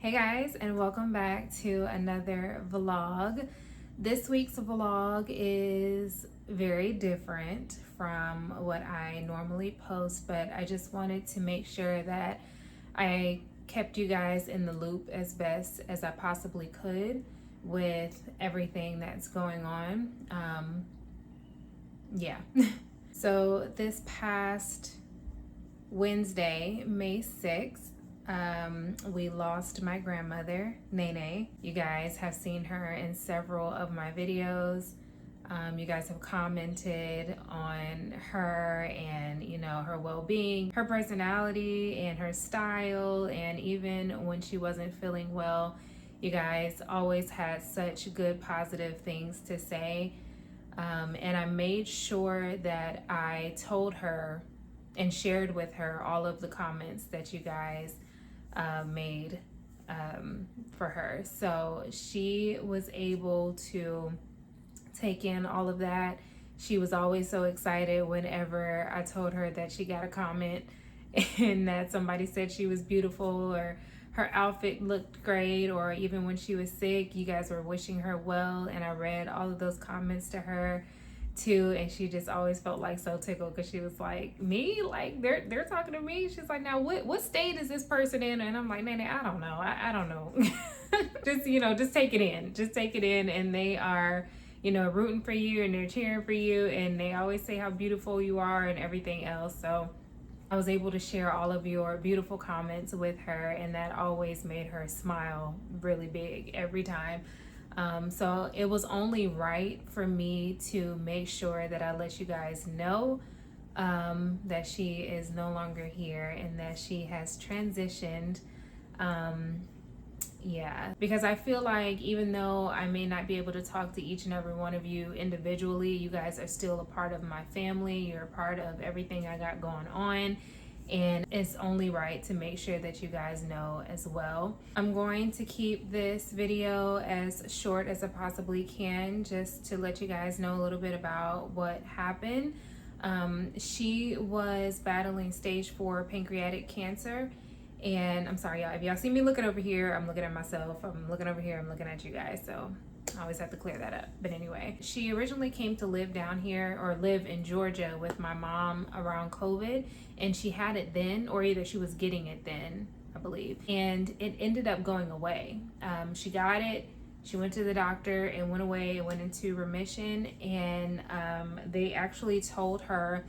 Hey guys, and welcome back to another vlog. This week's vlog is very different from what I normally post, but I just wanted to make sure that I kept you guys in the loop as best as I possibly could with everything that's going on. Yeah. So this past Wednesday, May 6th, we lost my grandmother, Nene. You guys have seen her in several of my videos. You guys have commented on her and, her well-being, her personality and her style, and even when she wasn't feeling well, you guys always had such good positive things to say. And I made sure that I told her and shared with her all of the comments that you guys made for her. So she was able to take in all of that. She was always so excited whenever I told her that she got a comment and that somebody said she was beautiful or her outfit looked great, or even when she was sick, you guys were wishing her well, and I read all of those comments to her too, and she just always felt like so tickled because she was like, me, like they're talking to me. She's like, now what state is this person in? And I'm like, Nene, I don't know, I don't know. just take it in, and they are rooting for you and they're cheering for you, and they always say how beautiful you are and everything else. So I was able to share all of your beautiful comments with her, and that always made her smile really big every time. So it was only right for me to make sure that I let you guys know that she is no longer here and that she has transitioned. Yeah, because I feel like even though I may not be able to talk to each and every one of you individually, you guys are still a part of my family. You're a part of everything I got going on. And it's only right to make sure that you guys know as well. I'm going to keep this video as short as I possibly can, just to let you guys know a little bit about what happened. She was battling stage 4 pancreatic cancer. And I'm sorry, y'all, if y'all see me looking over here, I'm looking at myself. I'm looking over here, I'm looking at you guys. So I always have to clear that up. But anyway, she originally came to live down here, or live in Georgia with my mom around COVID. And she had it then, or either she was getting it then, I believe. And it ended up going away. She got it. She went to the doctor and went away and went into remission. And they actually told her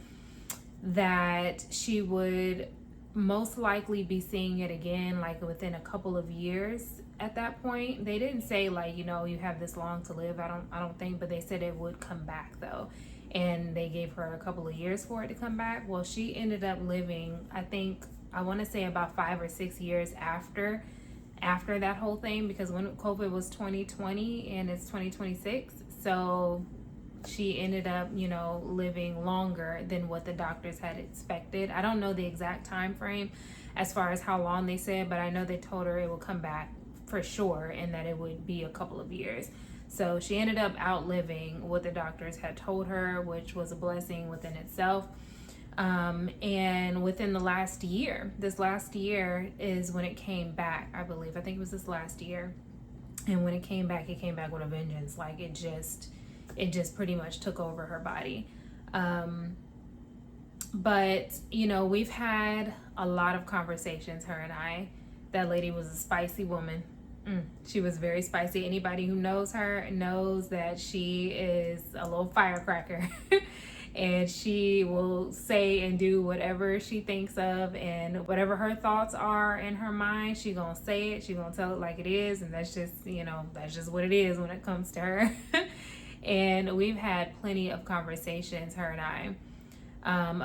that she would most likely be seeing it again, like within a couple of years. At that point, they didn't say like, you have this long to live. I don't think, but they said it would come back though. And they gave her a couple of years for it to come back. Well, she ended up living, I want to say about 5 or 6 years after that whole thing, because when COVID was 2020 and it's 2026. So she ended up, living longer than what the doctors had expected. I don't know the exact time frame as far as how long they said, but I know they told her it will come back for sure and that it would be a couple of years. So she ended up outliving what the doctors had told her, which was a blessing within itself. And within the last year, this last year is when it came back, I believe. I think it was this last year. And when it came back with a vengeance. Like it just pretty much took over her body. But we've had a lot of conversations, her and I. That lady was a spicy woman. She was very spicy. Anybody who knows her knows that she is a little firecracker. And she will say and do whatever she thinks of, and whatever her thoughts are in her mind, she gonna say it, she gonna tell it like it is, and that's just what it is when it comes to her. And we've had plenty of conversations, her and I,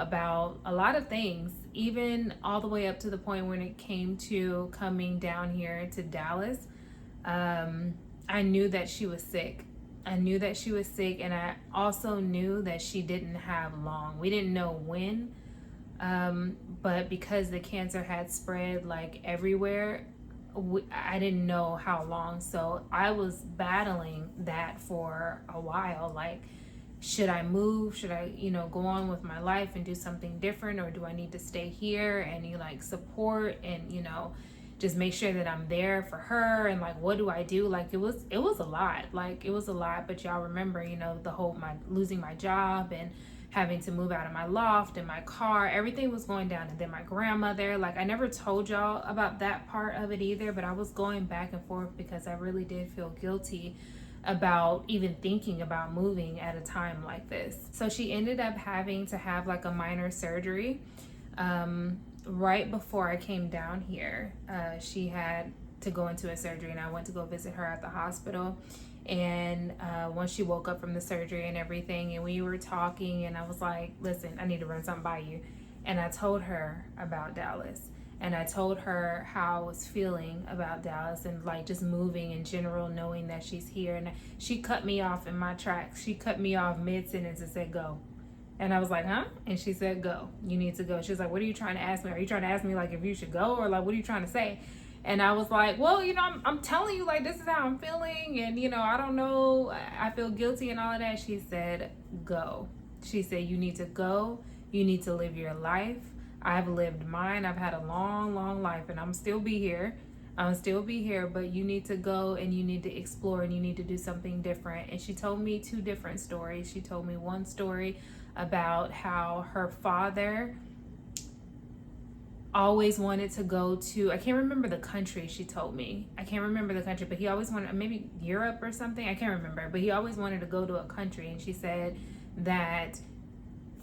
about a lot of things, even all the way up to the point when it came to coming down here to Dallas. I knew that she was sick. And I also knew that she didn't have long. We didn't know when, but because the cancer had spread like everywhere, I didn't know how long. So I was battling that for a while. Like, should I move? Should I, go on with my life and do something different? Or do I need to stay here and support and, just make sure that I'm there for her. And like, what do I do? Like, it was a lot. Like, it was a lot. But y'all remember, you know, the whole losing my job and having to move out of my loft and my car, everything was going down. And then my grandmother, like, I never told y'all about that part of it either, but I was going back and forth because I really did feel guilty about even thinking about moving at a time like this. So she ended up having to have like a minor surgery. Right before I came down here, she had to go into a surgery, and I went to go visit her at the hospital. And once she woke up from the surgery and everything, and we were talking, and I was like, listen, I need to run something by you. And I told her about Dallas, and I told her how I was feeling about Dallas and like just moving in general, knowing that she's here. And she cut me off in my tracks. She cut me off mid-sentence and said, go. And I was like, huh? And she said, go. You need to go. She was like, what are you trying to ask me? Are you trying to ask me like if you should go, or like what are you trying to say? And I was like, well, you know, I'm telling you, like, this is how I'm feeling. And, you know, I don't know. I feel guilty and all of that. She said, go. She said, you need to go. You need to live your life. I've lived mine. I've had a long, long life, and I'm still be here. But you need to go and you need to explore and you need to do something different. And she told me 2 different stories. She told me one story about how her father always wanted to go to, I can't remember the country. She told me, I can't remember the country, but he always wanted, maybe Europe or something, I can't remember, but he always wanted to go to a country. And she said that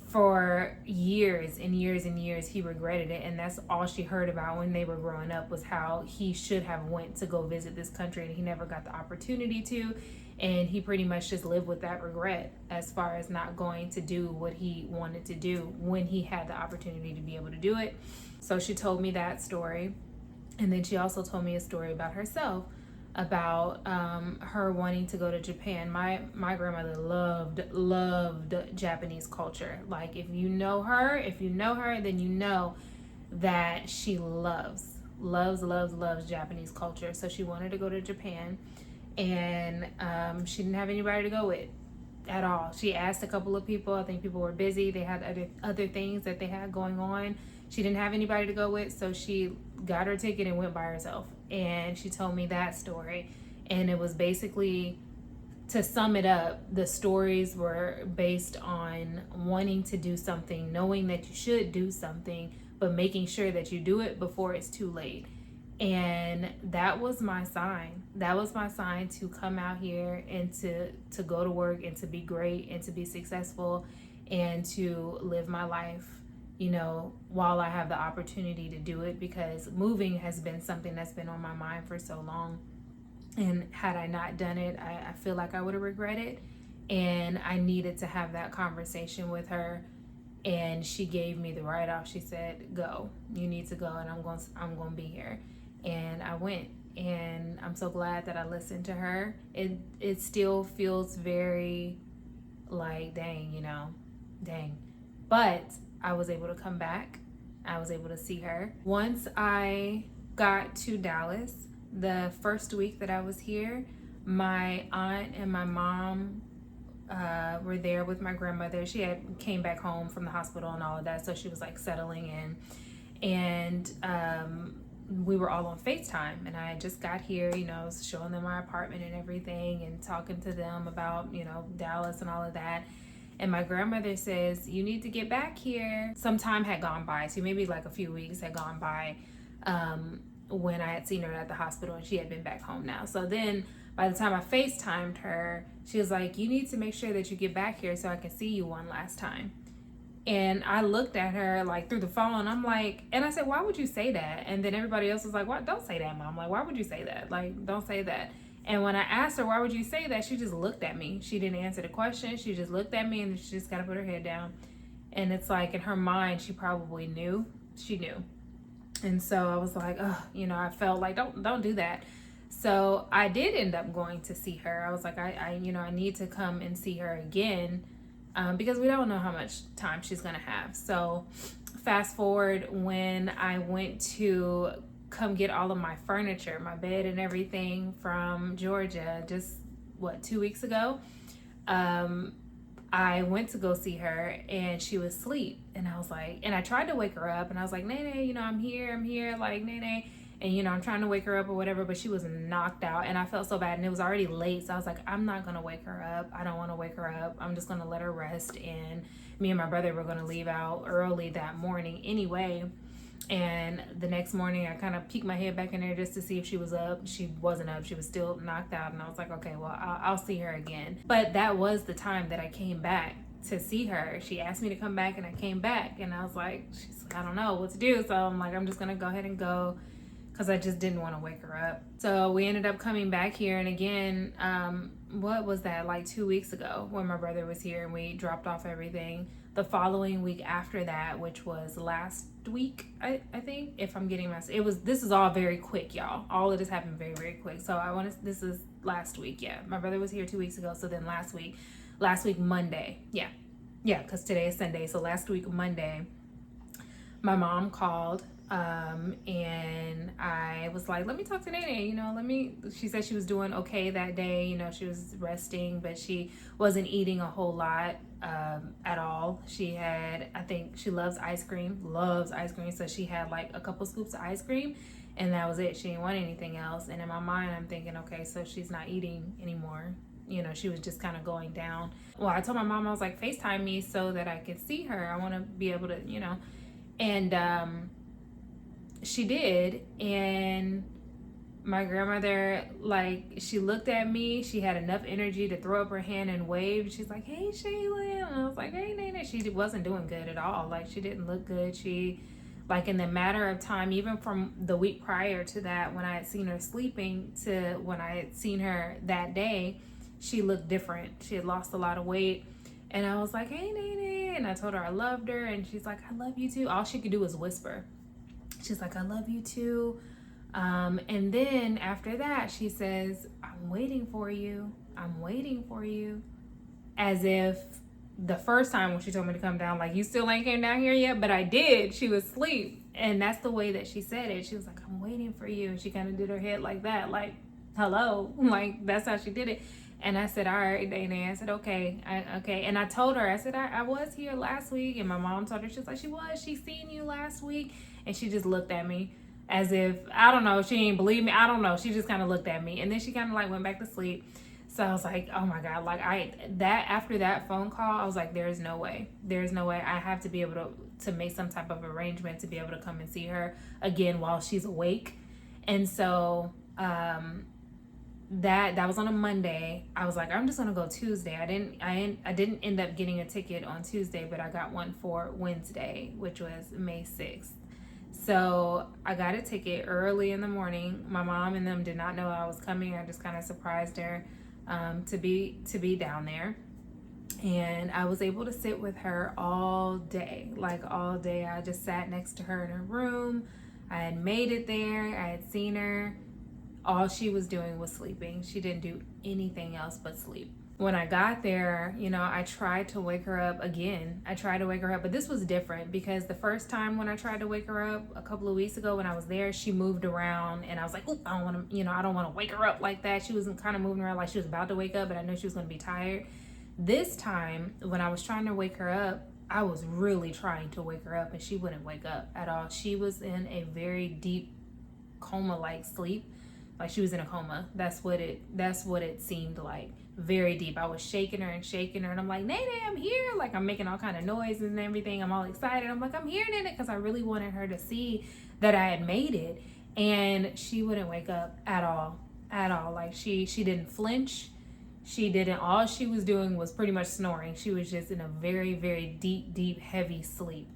for years and years and years he regretted it, and that's all she heard about when they were growing up, was how he should have went to go visit this country and he never got the opportunity to. And he pretty much just lived with that regret as far as not going to do what he wanted to do when he had the opportunity to be able to do it. So she told me that story. And then she also told me a story about herself, about her wanting to go to Japan. My grandmother loved Japanese culture. Like, if you know her, then you know that she loves Japanese culture. So she wanted to go to Japan, and she didn't have anybody to go with at all. She asked a couple of people. I think people were busy. They had other things that they had going on. She didn't have anybody to go with, so she got her ticket and went by herself. And she told me that story. And it was basically, to sum it up, the stories were based on wanting to do something, knowing that you should do something, but making sure that you do it before it's too late. And that was my sign. That was my sign to come out here and to go to work and to be great and to be successful and to live my life, you know, while I have the opportunity to do it, because moving has been something that's been on my mind for so long. And had I not done it, I feel like I would have regretted. And I needed to have that conversation with her. And she gave me the write-off. She said, go, you need to go, and I'm going to be here. And I went, and I'm so glad that I listened to her. It still feels very like, dang, you know, dang. But I was able to come back. I was able to see her. Once I got to Dallas, the first week that I was here, my aunt and my mom were there with my grandmother. She had came back home from the hospital and all of that, so she was like settling in. And we were all on FaceTime, and I just got here, you know, showing them my apartment and everything and talking to them about, you know, Dallas and all of that. And my grandmother says, you need to get back here. Some time had gone by, so maybe like a few weeks had gone by when I had seen her at the hospital, and she had been back home now. So then by the time I FaceTimed her, she was like, you need to make sure that you get back here so I can see you one last time. And I looked at her like through the phone. I'm like, and I said, why would you say that? And then everybody else was like, what? Don't say that, Mom. Like, why would you say that? Like, don't say that. And when I asked her, why would you say that? She just looked at me. She didn't answer the question. She just looked at me, and she just kind of put her head down. And it's like, in her mind, she probably knew. She knew. And so I was like, oh, you know, I felt like, don't do that. So I did end up going to see her. I was like, I need to come and see her again, because we don't know how much time she's going to have. So fast forward, when I went to come get all of my furniture, my bed and everything from Georgia, just 2 weeks ago, I went to go see her, and she was asleep. And I was like, and I tried to wake her up, and I was like, Nene, you know, I'm here, like, Nene. And, you know, I'm trying to wake her up or whatever, but she was knocked out. And I felt so bad. And it was already late. So I was like, I'm not going to wake her up. I don't want to wake her up. I'm just going to let her rest. And me and my brother were going to leave out early that morning anyway. And the next morning, I kind of peeked my head back in there just to see if she was up. She wasn't up. She was still knocked out. And I was like, okay, well, I'll see her again. But that was the time that I came back to see her. She asked me to come back, and I came back. And I was like, I don't know what to do. So I'm like, I'm just going to go ahead and go, because I just didn't want to wake her up. So we ended up coming back here. And again, what was that, like 2 weeks ago when my brother was here and we dropped off everything. The following week after that, which was last week, I think, if I'm getting this is all very quick, y'all. All of this happened very, very quick. So this is last week. Yeah. My brother was here 2 weeks ago. So then last week Monday. Yeah. Cause today is Sunday. So last week, Monday, my mom called, and I was like, let me talk to Nene, you know, she said she was doing okay that day. You know, she was resting, but she wasn't eating a whole lot, at all. I think she loves ice cream. So she had like a couple scoops of ice cream, and that was it. She didn't want anything else. And in my mind, I'm thinking, okay, so she's not eating anymore. You know, she was just kind of going down. Well, I told my mom, I was like, FaceTime me so that I could see her. I want to be able to, you know, and, she did. And my grandmother, like, she looked at me. She had enough energy to throw up her hand and wave. She's like, hey, Shaylin. And I was like, hey, Nene. She wasn't doing good at all. Like, she didn't look good. She, like, in the matter of time, even from the week prior to that, when I had seen her sleeping, to when I had seen her that day, she looked different. She had lost a lot of weight. And I was like, hey, Nene. And I told her I loved her. And she's like, I love you too. All she could do was whisper. She's like, I love you too. And then after that, she says, I'm waiting for you. I'm waiting for you. As if the first time when she told me to come down, like, you still ain't came down here yet? But I did. She was asleep. And that's the way that she said it. She was like, I'm waiting for you. And she kind of did her head like that, like, hello. Like, that's how she did it. And I said, all right, Dana. I said, okay. Okay. And I told her, I said, I was here last week. And my mom told her, she was like, she seen you last week. And she just looked at me as if, I don't know, she didn't believe me. I don't know. She just kind of looked at me. And then she kind of like went back to sleep. So I was like, oh my God. Like, after that phone call, I was like, there's no way. There's no way. I have to be able to make some type of arrangement to be able to come and see her again while she's awake. And so, that was on a Monday. I was like, I'm just gonna go Tuesday. I didn't end up getting a ticket on Tuesday, but I got one for Wednesday, which was May 6th. So I got a ticket early in the morning. My mom and them did not know I was coming. I just kind of surprised her to be down there. And I was able to sit with her all day. Like, all day. I just sat next to her in her room. I had made it there. I had seen her. All she was doing was sleeping. She didn't do anything else but sleep. When I got there, you know, I tried to wake her up again. But this was different because the first time when I tried to wake her up a couple of weeks ago when I was there, she moved around and I was like, oh, I don't want to wake her up like that. She was kind of moving around like she was about to wake up, but I knew she was going to be tired. This time, when I was trying to wake her up, I was really trying to wake her up and she wouldn't wake up at all. She was in a very deep coma-like sleep. Like, she was in a coma. That's what it seemed like. Very deep. I was shaking her and I'm like, Nene, I'm here. Like, I'm making all kind of noises and everything. I'm all excited. I'm like, I'm here, Nene, because I really wanted her to see that I had made it. And she wouldn't wake up at all. Like, she didn't flinch. All she was doing was pretty much snoring. She was just in a very, very deep, heavy sleep.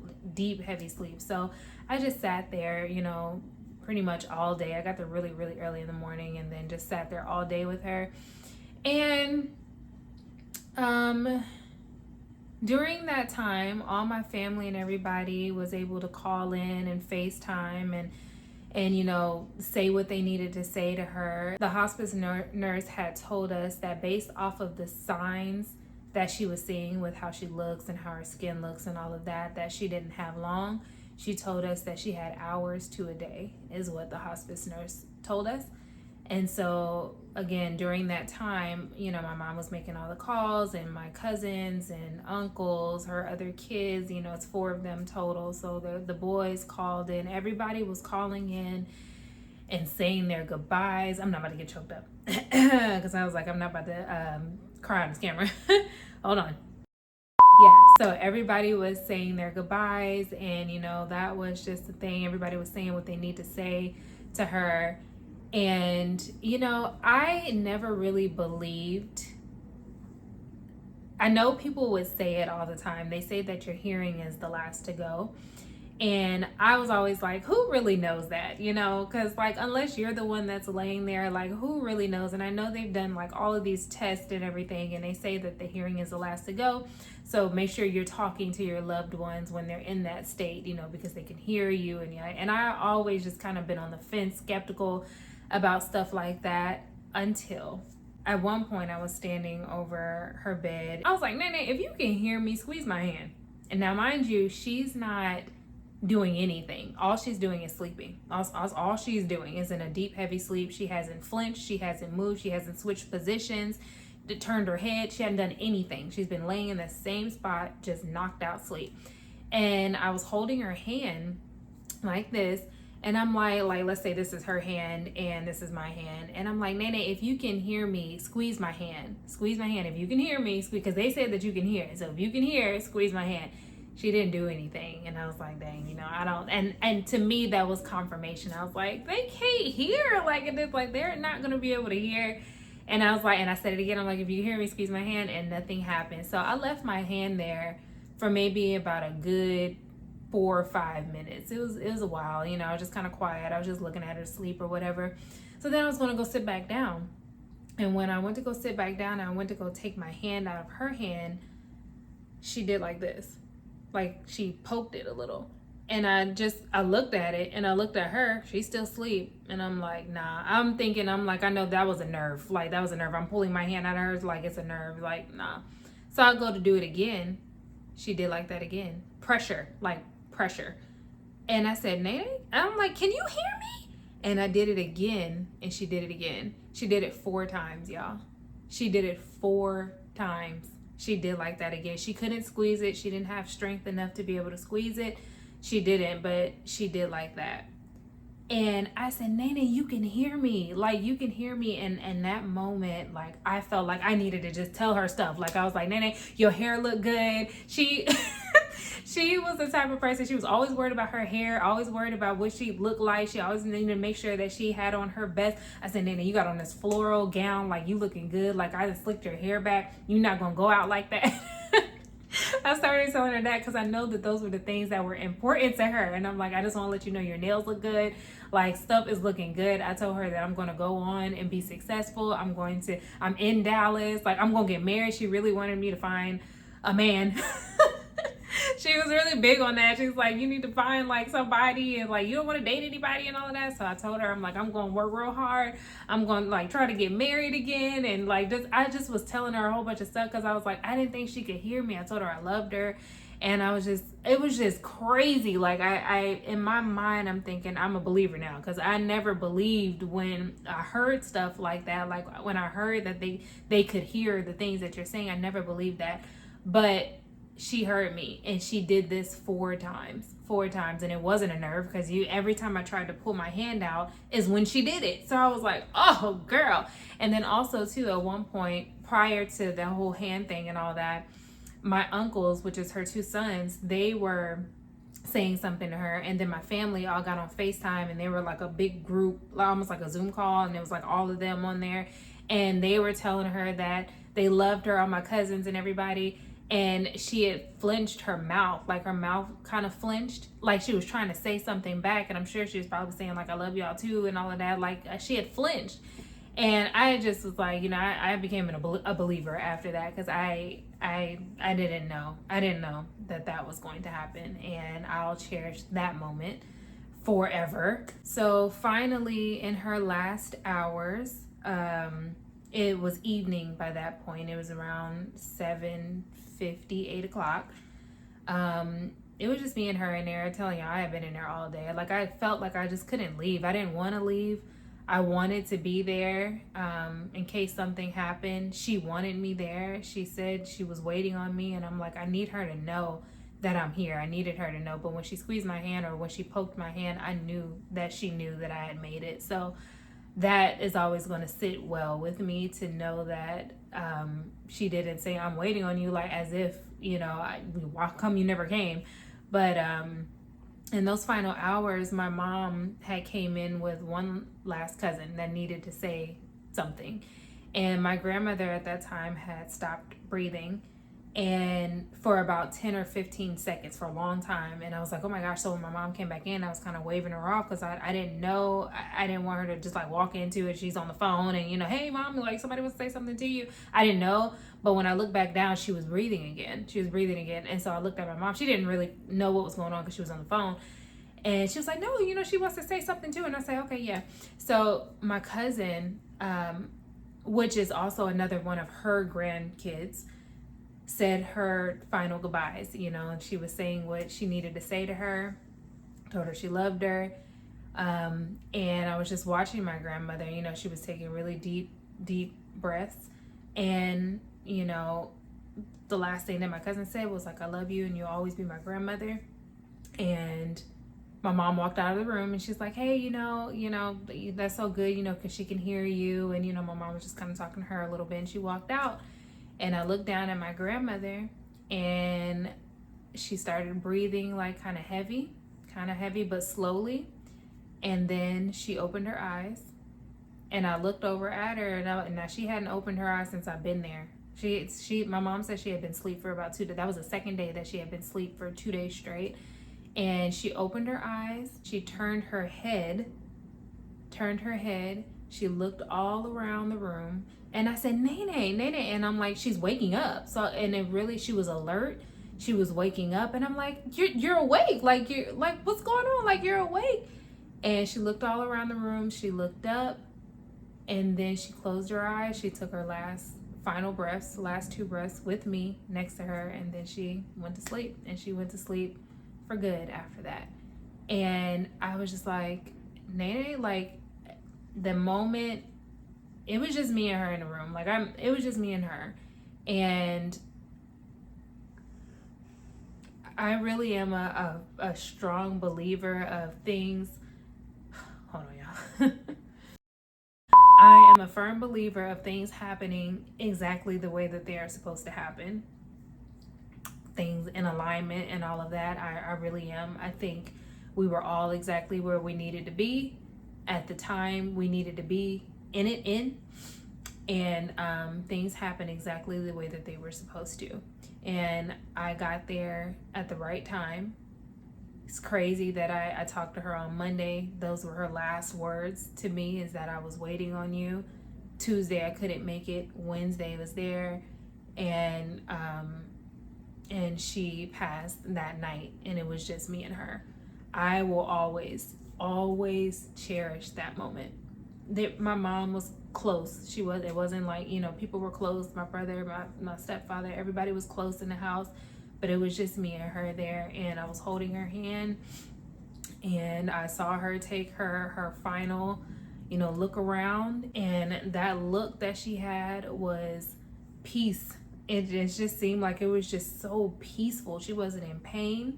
So I just sat there, you know, pretty much all day. I got there really, really early in the morning and then just sat there all day with her. And during that time, all my family and everybody was able to call in and FaceTime and you know, say what they needed to say to her. The hospice nurse had told us that based off of the signs that she was seeing with how she looks and how her skin looks and all of that, that she didn't have long. She told us that she had hours to a day is what the hospice nurse told us. And so again, during that time, you know, my mom was making all the calls and my cousins and uncles, her other kids, you know, it's 4 of them total. So the boys called in, everybody was calling in and saying their goodbyes. I'm not about to get choked up because I was like, I'm not about to cry on this camera. Hold on. Yeah, so everybody was saying their goodbyes, and that was just the thing. Everybody was saying what they need to say to her. And I never really believed. I know people would say it all the time. They say that your hearing is the last to go. And I was always like, who really knows that? Because like, unless you're the one that's laying there, like, who really knows? And I know they've done like all of these tests and everything, and they say that the hearing is the last to go. So make sure you're talking to your loved ones when they're in that state, because they can hear you. And I always just kind of been on the fence, skeptical about stuff like that, until at one point I was standing over her bed. I was like, Nene, if you can hear me, squeeze my hand. And now, mind you, she's not doing anything. All she's doing is sleeping. All she's doing is in a deep, heavy sleep. She hasn't flinched. She hasn't moved. She hasn't switched positions, turned her head. She hadn't done anything. She's been laying in the same spot, just knocked out sleep. And I was holding her hand like this. And I'm like, let's say this is her hand and this is my hand. And I'm like, Nene, if you can hear me, squeeze my hand. Squeeze my hand. If you can hear me, because they said that you can hear. So if you can hear, squeeze my hand. She didn't do anything. And I was like, dang, I don't. And to me, that was confirmation. I was like, they can't hear. They're not going to be able to hear. And I was like, and I said it again. I'm like, if you hear me, squeeze my hand. And nothing happened. So I left my hand there for maybe about a good 4 or 5 minutes. It was a while, I was just kind of quiet. I was just looking at her sleep or whatever. So then I was going to go sit back down. And when I went to go sit back down, I went to go take my hand out of her hand, she did like this. Like she poked it a little. And I looked at it and I looked at her. She's still asleep. And I'm like, nah. I know that was a nerve. Like, that was a nerve. I'm pulling my hand out of hers like it's a nerve. Like, nah. So I go to do it again. She did like that again. Pressure. And I said, Nene? And I'm like, can you hear me? And I did it again. And she did it again. She did it 4 times, y'all. She did it 4 times. She did like that again. She couldn't squeeze it. She didn't have strength enough to be able to squeeze it. She didn't, but she did like that. And I said, Nene, you can hear me. Like, you can hear me. And that moment, like, I felt like I needed to just tell her stuff. Like, I was like, Nene, your hair looked good. She was the type of person, she was always worried about her hair, always worried about what she looked like. She always needed to make sure that she had on her best. I said, Nene, you got on this floral gown, like, you looking good. Like, I just slicked your hair back. You're not going to go out like that. I started telling her that because I know that those were the things that were important to her. And I'm like, I just want to let you know your nails look good. Like, stuff is looking good. I told her that I'm going to go on and be successful. I'm in Dallas. Like, I'm going to get married. She really wanted me to find a man. She was really big on that. She was like, you need to find like somebody, and like, you don't want to date anybody and all of that. So I told her, I'm like, I'm going to work real hard. I'm going to like try to get married again. And like, I just was telling her a whole bunch of stuff because I was like, I didn't think she could hear me. I told her I loved her. And it was just crazy. Like, I in my mind, I'm thinking I'm a believer now, because I never believed when I heard stuff like that. Like, when I heard that they could hear the things that you're saying, I never believed that. But she heard me, and she did this 4 times. And it wasn't a nerve, because every time I tried to pull my hand out is when she did it. So I was like, oh girl. And then also too, at one point prior to the whole hand thing and all that, my uncles, which is her 2 sons, they were saying something to her, and then my family all got on FaceTime, and they were like a big group, almost like a Zoom call, and it was like all of them on there, and they were telling her that they loved her, all my cousins and everybody. And she had flinched her mouth, like her mouth kind of flinched, like she was trying to say something back. And I'm sure she was probably saying like, I love y'all too, and all of that. Like, she had flinched. And I just was like, I became a believer after that, because I didn't know. I didn't know that was going to happen. And I'll cherish that moment forever. So finally, in her last hours, it was evening by that point. It was around 7:50, 8 o'clock. It was just me and her in there. Telling you, I had been in there all day. Like, I felt like I just couldn't leave. I didn't want to leave. I wanted to be there in case something happened. She wanted me there. She said she was waiting on me, and I'm like, I need her to know that I'm here. I needed her to know. But when she squeezed my hand or when she poked my hand, I knew that she knew that I had made it. So that is always going to sit well with me, to know that she didn't say, I'm waiting on you, like as if, how come you never came? But in those final hours, my mom had came in with one last cousin that needed to say something. And my grandmother at that time had stopped breathing, and for about 10 or 15 seconds, for a long time. And I was like, oh my gosh. So when my mom came back in, I was kind of waving her off, because I didn't know. I didn't want her to just like walk into it. She's on the phone and, hey mom, like somebody wants to say something to you. I didn't know. But when I looked back down, she was breathing again. And so I looked at my mom. She didn't really know what was going on because she was on the phone. And she was like, no, she wants to say something too. And I said, okay, yeah. So my cousin, which is also another one of her grandkids, said her final goodbyes, and she was saying what she needed to say to her, told her she loved her. And I was just watching my grandmother, she was taking really deep breaths. And, the last thing that my cousin said was like, I love you and you'll always be my grandmother. And my mom walked out of the room and she's like, hey, that's so good, because she can hear you. And, my mom was just kind of talking to her a little bit, and she walked out. And I looked down at my grandmother, and she started breathing like kind of heavy, but slowly. And then she opened her eyes, and I looked over at her, and now she hadn't opened her eyes since I've been there. My mom said she had been asleep for about 2 days. That was the second day that she had been asleep for 2 days straight. And she opened her eyes. She turned her head. She looked all around the room. And I said, Nene. And I'm like, she's waking up. So, and it really, she was alert. She was waking up. And I'm like, you're awake. Like, what's going on? Like, you're awake. And she looked all around the room. She looked up. And then she closed her eyes. She took her final breaths, last 2 breaths with me next to her. And then she went to sleep. And she went to sleep for good after that. And I was just like, Nene, like, the moment, it was just me and her in the room. Like, it was just me and her. And I really am a strong believer of things. Hold on, y'all. I am a firm believer of things happening exactly the way that they are supposed to happen. Things in alignment and all of that. I really am. I think we were all exactly where we needed to be at the time we needed to be in. And things happened exactly the way that they were supposed to. And I got there at the right time. It's crazy that I talked to her on Monday. Those were her last words to me, is that I was waiting on you. Tuesday, I couldn't make it. Wednesday was there. And she passed that night, and it was just me and her. I will always cherish that moment. My mom was close. It wasn't like, people were close. My brother, my stepfather, everybody was close in the house. But it was just me and her there, and I was holding her hand, and I saw her take her final, look around, and that look that she had was peace. It just seemed like it was just so peaceful. She wasn't in pain.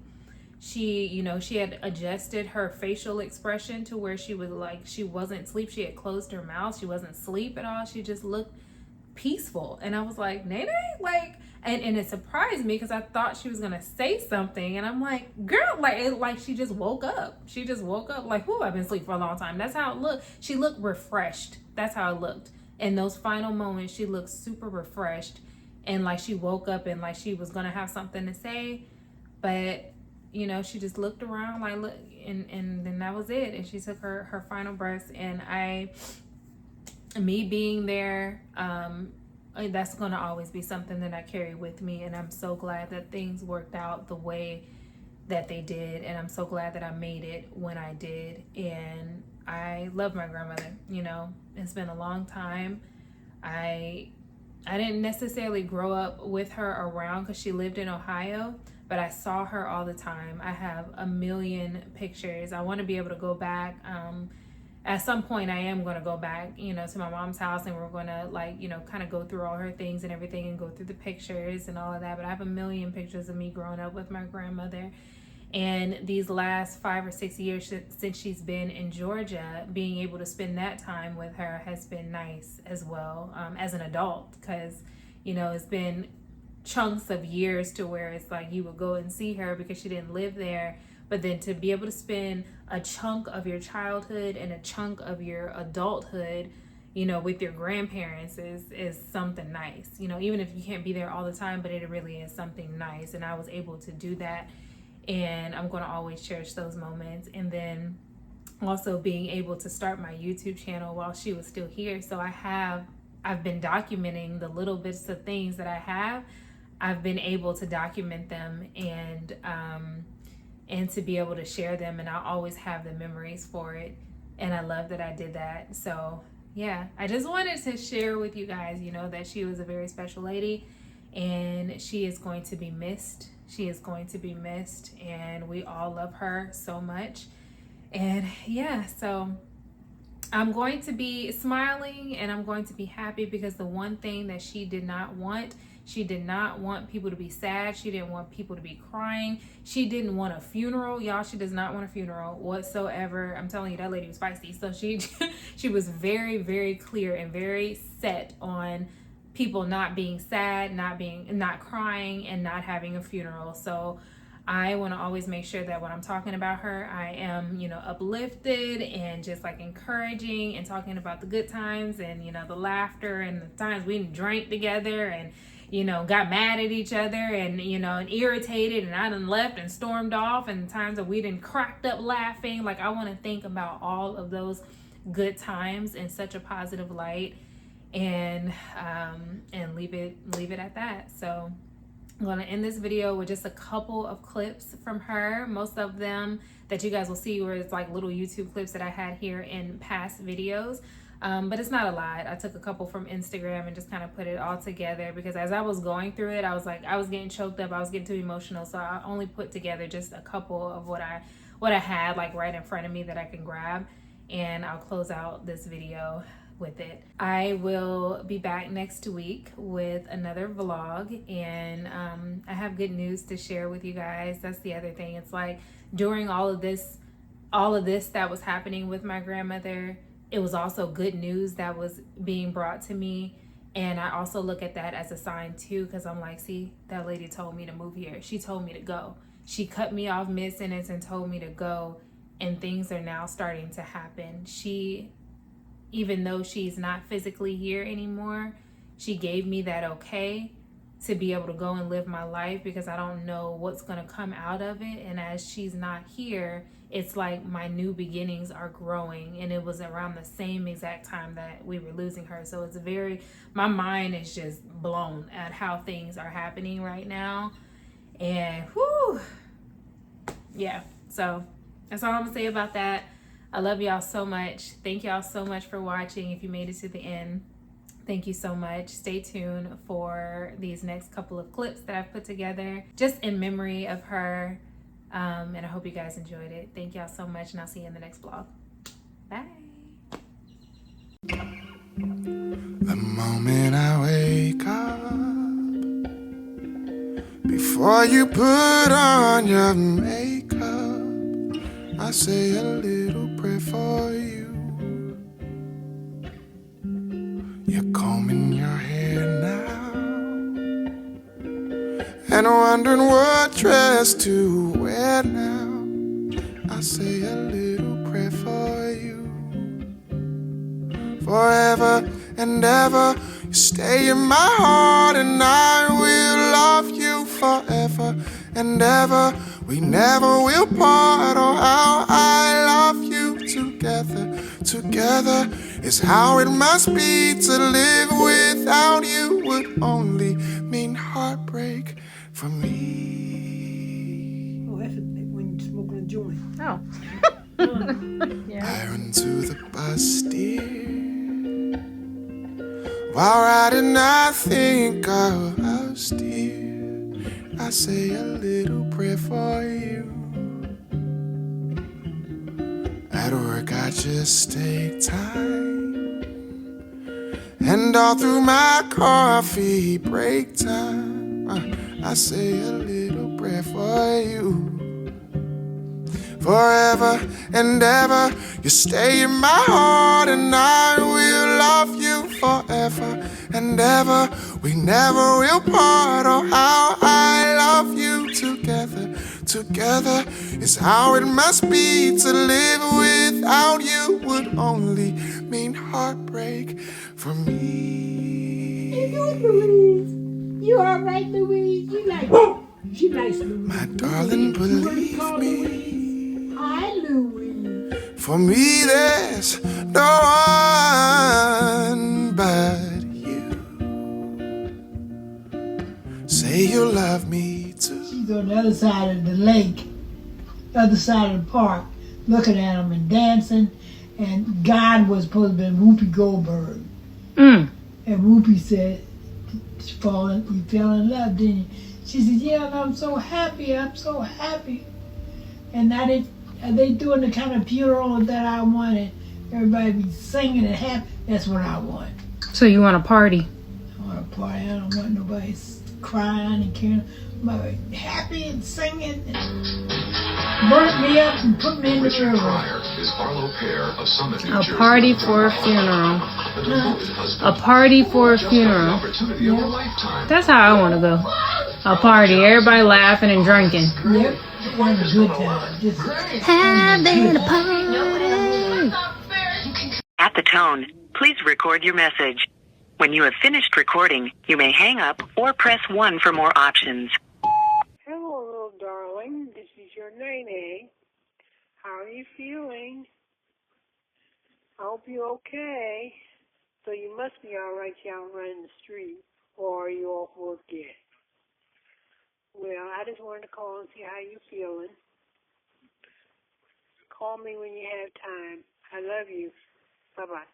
She had adjusted her facial expression to where she was like, she wasn't asleep. She had closed her mouth. She wasn't asleep at all. She just looked peaceful. And I was like, Nene, like, and it surprised me because I thought she was gonna say something, and I'm like, girl, like she just woke up. She just woke up like, whoo, I've been asleep for a long time. That's how it looked. She looked refreshed. That's how it looked. In those final moments, she looked super refreshed, and like she woke up and like she was gonna have something to say, but she just looked around, like, look, and then that was it. And she took her final breaths, and me being there, that's going to always be something that I carry with me. And I'm so glad that things worked out the way that they did. And I'm so glad that I made it when I did. And I love my grandmother. It's been a long time. I didn't necessarily grow up with her around because she lived in Ohio, but I saw her all the time. I have a million pictures. I want to be able to go back at some point I am going to go back, to my mom's house, and we're going to like, kind of go through all her things and everything and go through the pictures and all of that. But I have a million pictures of me growing up with my grandmother. And these last 5 or 6 years since she's been in Georgia, being able to spend that time with her has been nice as well, as an adult, because, it's been chunks of years to where it's like you would go and see her because she didn't live there. But then to be able to spend a chunk of your childhood and a chunk of your adulthood, with your grandparents is something nice, even if you can't be there all the time, but it really is something nice. And I was able to do that. And I'm going to always cherish those moments. And then also being able to start my YouTube channel while she was still here. So I've been documenting the little bits of things that I have. I've been able to document them and to be able to share them. And I always have the memories for it. And I love that I did that. So yeah, I just wanted to share with you guys, that she was a very special lady, and she is going to be missed. She is going to be missed, and we all love her so much. And yeah, so I'm going to be smiling and I'm going to be happy, because the one thing that she did not want people to be sad. She didn't want people to be crying. She didn't want a funeral. Y'all, she does not want a funeral whatsoever. I'm telling you, that lady was feisty. So she was very, very clear and very set on people not being sad, not crying, and not having a funeral. So I want to always make sure that when I'm talking about her, I am, uplifted and just like encouraging and talking about the good times and, the laughter and the times we drank together and, got mad at each other and, and irritated, and I done left and stormed off, and the times that we done cracked up laughing. Like, I want to think about all of those good times in such a positive light, and leave it at that. So I'm going to end this video with just a couple of clips from her. Most of them that you guys will see were like little YouTube clips that I had here in past videos. But it's not a lot. I took a couple from Instagram and just kind of put it all together, because as I was going through it, I was getting choked up. I was getting too emotional. So I only put together just a couple of what I had like right in front of me that I can grab. And I'll close out this video with it. I will be back next week with another vlog, and I have good news to share with you guys. That's the other thing. It's like during all of this that was happening with my grandmother, it was also good news that was being brought to me. And I also look at that as a sign too, because I'm like, see, that lady told me to move here. She told me to go. She cut me off mid-sentence and told me to go, and things are now starting to happen. Even though she's not physically here anymore, she gave me that okay to be able to go and live my life, because I don't know what's going to come out of it. And as she's not here, it's like my new beginnings are growing. And it was around the same exact time that we were losing her. So it's my mind is just blown at how things are happening right now. And whew, yeah, so that's all I'm gonna say about that. I love y'all so much. Thank y'all so much for watching. If you made it to the end, thank you so much. Stay tuned for these next couple of clips that I've put together just in memory of her. And I hope you guys enjoyed it. Thank y'all so much, and I'll see you in the next vlog. Bye. The moment I wake up, before you put on your makeup, I say a little prayer for you. You're combing your hair now and wondering what dress to wear now. I say a little prayer for you. Forever and ever, you stay in my heart, and I will love you forever and ever. We never will part. Oh, how I love you together. Together is how it must be. To live without you would only mean heartbreak for me. Oh, that's a bit when you smoking a joint. Oh. Yeah. I run to the bus, dear. While riding, I think of us, dear. I say a little prayer for you. At work I just take time, and all through my coffee break time, I say a little prayer for you. Forever and ever, you stay in my heart, and I will love you forever and ever. We never will part. Oh, how I love you together. Together is how it must be. To live without you would only mean heartbreak for me. You doing, Louise? You all right, Louise? You like she likes Louise. My darling, believe me. Hi, Louise. For me, there's no one but you. Say you love me too. She's on the other side of the lake, the other side of the park, looking at them and dancing. And God was supposed to be Whoopi Goldberg. Mm. And Whoopi said, you fell in love, didn't you? She said, yeah, and I'm so happy. And they doing the kind of funeral that I wanted. Everybody be singing and happy. That's what I want. So you want a party? I want a party. I don't want nobody crying and caring. But happy and singing and burnt me up and put me in the river. A party for a funeral. A party for a funeral. Yep. That's how I want to go. A party, everybody laughing and drinking. Yep. Having a good time. Just having a party. At the tone, please record your message. When you have finished recording, you may hang up or press 1 for more options. Hello, little darling. This is your Nene. How are you feeling? I hope you're okay. So you must be all right out running the street, or are you off work yet? Well, I just wanted to call and see how you're feeling. Call me when you have time. I love you. Bye-bye.